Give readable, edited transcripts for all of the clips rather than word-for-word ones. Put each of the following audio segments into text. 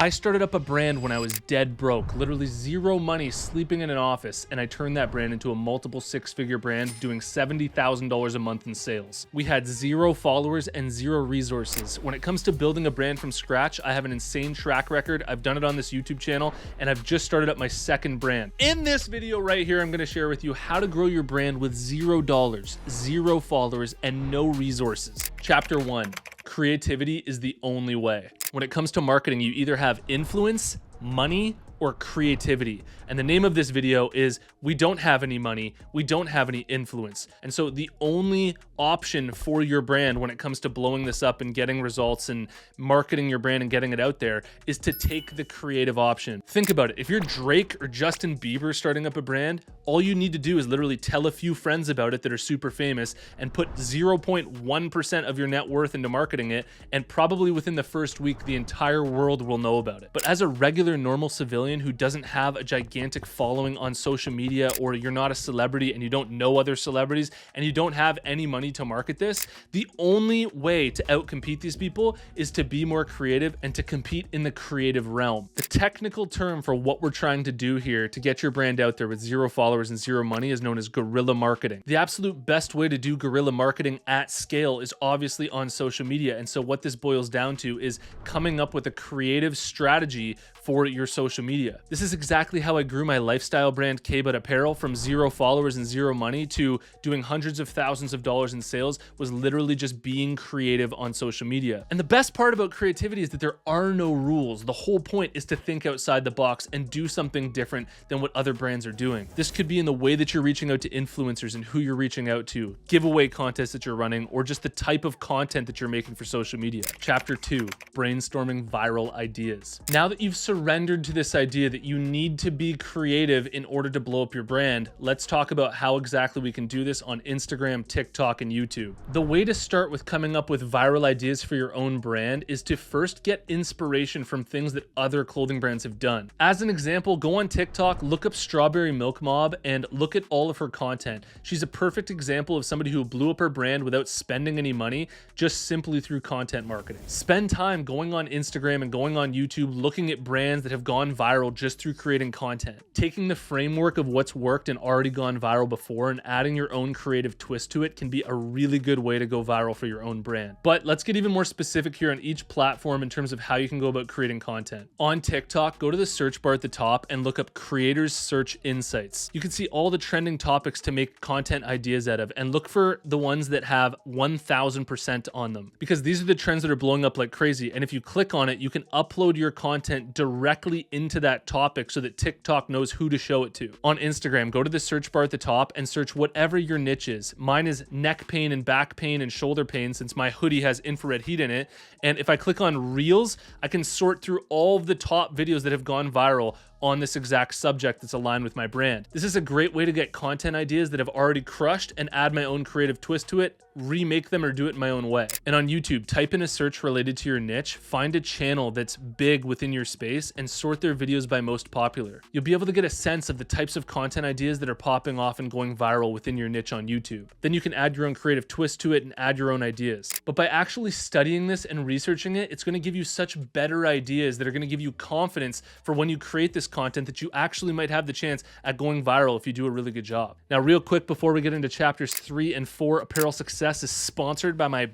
I started up a brand when I was dead broke, literally zero money, sleeping in an office, and I turned that brand into a multiple six-figure brand doing $70,000 a month in sales. We had 0 followers and 0 resources. When it comes to building a brand from scratch, I have an insane track record. I've done it on this YouTube channel, and I've just started up my second brand. In this video right here, I'm gonna share with you how to grow your brand with $0, 0 followers, and no resources. Chapter 1. Creativity is the only way. When it comes to marketing, you either have influence, money, or creativity. And the name of this video is we don't have any money, we don't have any influence. And so the only option for your brand when it comes to blowing this up and getting results and marketing your brand and getting it out there is to take the creative option. Think about it. If you're Drake or Justin Bieber starting up a brand, all you need to do is literally tell a few friends about it that are super famous and put 0.1% of your net worth into marketing it, and probably within the first week, the entire world will know about it. But as a regular, normal civilian who doesn't have a gigantic following on social media, or you're not a celebrity and you don't know other celebrities and you don't have any money to market this, the only way to outcompete these people is to be more creative and to compete in the creative realm. The technical term for what we're trying to do here to get your brand out there with 0 followers and 0 money is known as guerrilla marketing. The absolute best way to do guerrilla marketing at scale is obviously on social media. And so what this boils down to is coming up with a creative strategy for your social media. This is exactly how I grew my lifestyle brand K-Bud Apparel from 0 followers and 0 money to doing hundreds of thousands of dollars in sales, was literally just being creative on social media. And the best part about creativity is that there are no rules. The whole point is to think outside the box and do something different than what other brands are doing. This could be in the way that you're reaching out to influencers and who you're reaching out to, giveaway contests that you're running, or just the type of content that you're making for social media. Chapter 2, brainstorming viral ideas. Now that you've surrendered to this idea that you need to be creative in order to blow up your brand, let's talk about how exactly we can do this on Instagram, TikTok, and YouTube. The way to start with coming up with viral ideas for your own brand is to first get inspiration from things that other clothing brands have done. As an example, go on TikTok, look up Strawberry Milk Mob, and look at all of her content. She's a perfect example of somebody who blew up her brand without spending any money, just simply through content marketing. Spend time going on Instagram and going on YouTube, looking at brands that have gone viral just through creating content. Taking the framework of what's worked and already gone viral before and adding your own creative twist to it can be a really good way to go viral for your own brand. But let's get even more specific here on each platform in terms of how you can go about creating content. On TikTok, go to the search bar at the top and look up Creators Search Insights. You can see all the trending topics to make content ideas out of, and look for the ones that have 1000% on them, because these are the trends that are blowing up like crazy. And if you click on it, you can upload your content directly into that topic so that TikTok knows who to show it to. On Instagram, go to the search bar at the top and search whatever your niche is. Mine is neck pain and back pain and shoulder pain, since my hoodie has infrared heat in it. And if I click on Reels, I can sort through all of the top videos that have gone viral on this exact subject that's aligned with my brand. This is a great way to get content ideas that have already crushed and add my own creative twist to it, remake them, or do it in my own way. And on YouTube, type in a search related to your niche, find a channel that's big within your space, and sort their videos by most popular. You'll be able to get a sense of the types of content ideas that are popping off and going viral within your niche on YouTube. Then you can add your own creative twist to it and add your own ideas. But by actually studying this and researching it, it's gonna give you such better ideas that are gonna give you confidence for when you create this content that you actually might have the chance at going viral if you do a really good job. Now, real quick before we get into chapters 3 and 4, Apparel Success is sponsored by my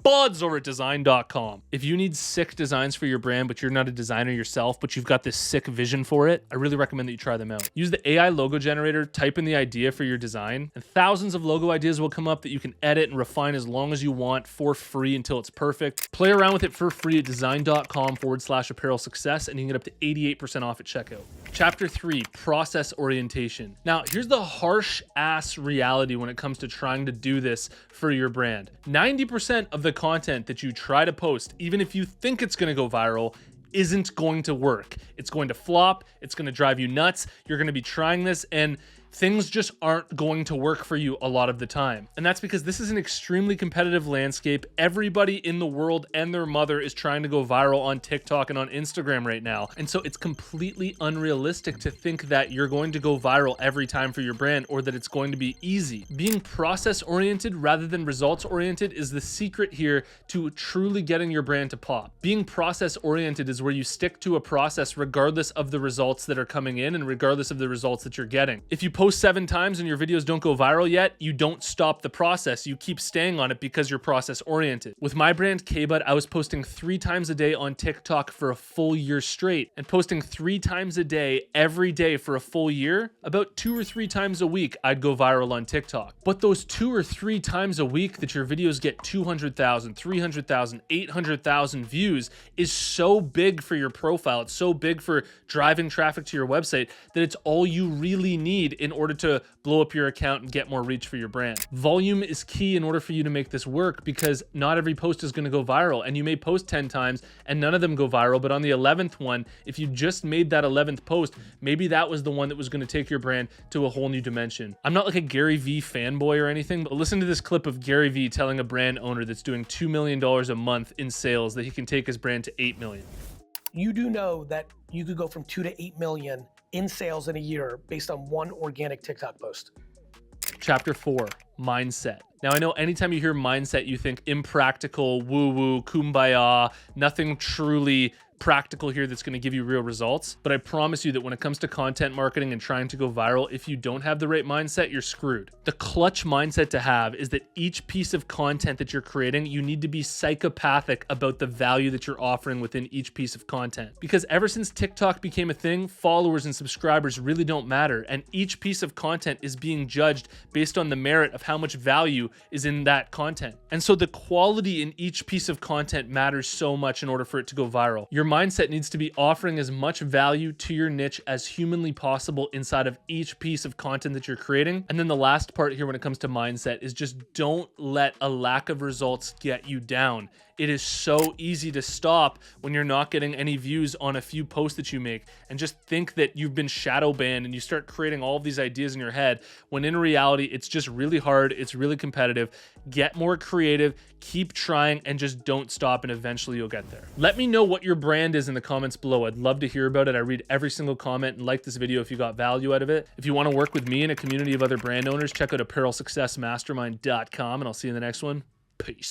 buds over at design.com. If you need sick designs for your brand, but you're not a designer yourself, but you've got this sick vision for it, I really recommend that you try them out. Use the AI logo generator, type in the idea for your design, and thousands of logo ideas will come up that you can edit and refine as long as you want for free until it's perfect. Play around with it for free at design.com/apparel success, and you can get up to 88% off at checkout. Chapter 3, process orientation. Now, here's the harsh ass reality when it comes to trying to do this for your brand. 90% of the content that you try to post, even if you think it's going to go viral, isn't going to work. It's going to flop. It's going to drive you nuts. You're going to be trying this, and things just aren't going to work for you a lot of the time. And that's because this is an extremely competitive landscape. Everybody in the world and their mother is trying to go viral on TikTok and on Instagram right now. And so it's completely unrealistic to think that you're going to go viral every time for your brand or that it's going to be easy. Being process oriented rather than results oriented is the secret here to truly getting your brand to pop. Being process oriented is where you stick to a process regardless of the results that are coming in and regardless of the results that you're getting. If you post 7 times and your videos don't go viral yet, you don't stop the process. You keep staying on it because you're process oriented. With my brand K-Bud, I was posting 3 times a day on TikTok for a full year straight, and posting 3 times a day every day for a full year. About 2 or 3 times a week I'd go viral on TikTok. But those 2 or 3 times a week that your videos get 200,000, 300,000, 800,000 views is so big for your profile. It's so big for driving traffic to your website that it's all you really need in order to blow up your account and get more reach for your brand. Volume is key in order for you to make this work, because not every post is going to go viral, and you may post 10 times and none of them go viral, but on the 11th one, if you just made that 11th post, maybe that was the one that was going to take your brand to a whole new dimension. I'm not like a Gary Vee fanboy or anything, but listen to this clip of Gary Vee telling a brand owner that's doing $2 million a month in sales that he can take his brand to 8 million. You do know that you could go from 2 to 8 million in sales in a year based on one organic TikTok post. Chapter 4, mindset. Now, I know anytime you hear mindset, you think impractical, woo-woo, kumbaya, nothing truly practical here that's going to give you real results. But I promise you that when it comes to content marketing and trying to go viral, if you don't have the right mindset, you're screwed. The clutch mindset to have is that each piece of content that you're creating, you need to be psychopathic about the value that you're offering within each piece of content. Because ever since TikTok became a thing, followers and subscribers really don't matter. And each piece of content is being judged based on the merit of how much value is in that content. And so the quality in each piece of content matters so much in order for it to go viral. Your mindset needs to be offering as much value to your niche as humanly possible inside of each piece of content that you're creating. And then the last part here when it comes to mindset is just don't let a lack of results get you down. It is so easy to stop when you're not getting any views on a few posts that you make and just think that you've been shadow banned, and you start creating all of these ideas in your head when in reality, it's just really hard. It's really competitive. Get more creative, keep trying, and just don't stop, and eventually you'll get there. Let me know what your brand is in the comments below. I'd love to hear about it. I read every single comment, and like this video if you got value out of it. If you want to work with me and a community of other brand owners, check out apparelsuccessmastermind.com, and I'll see you in the next one. Peace.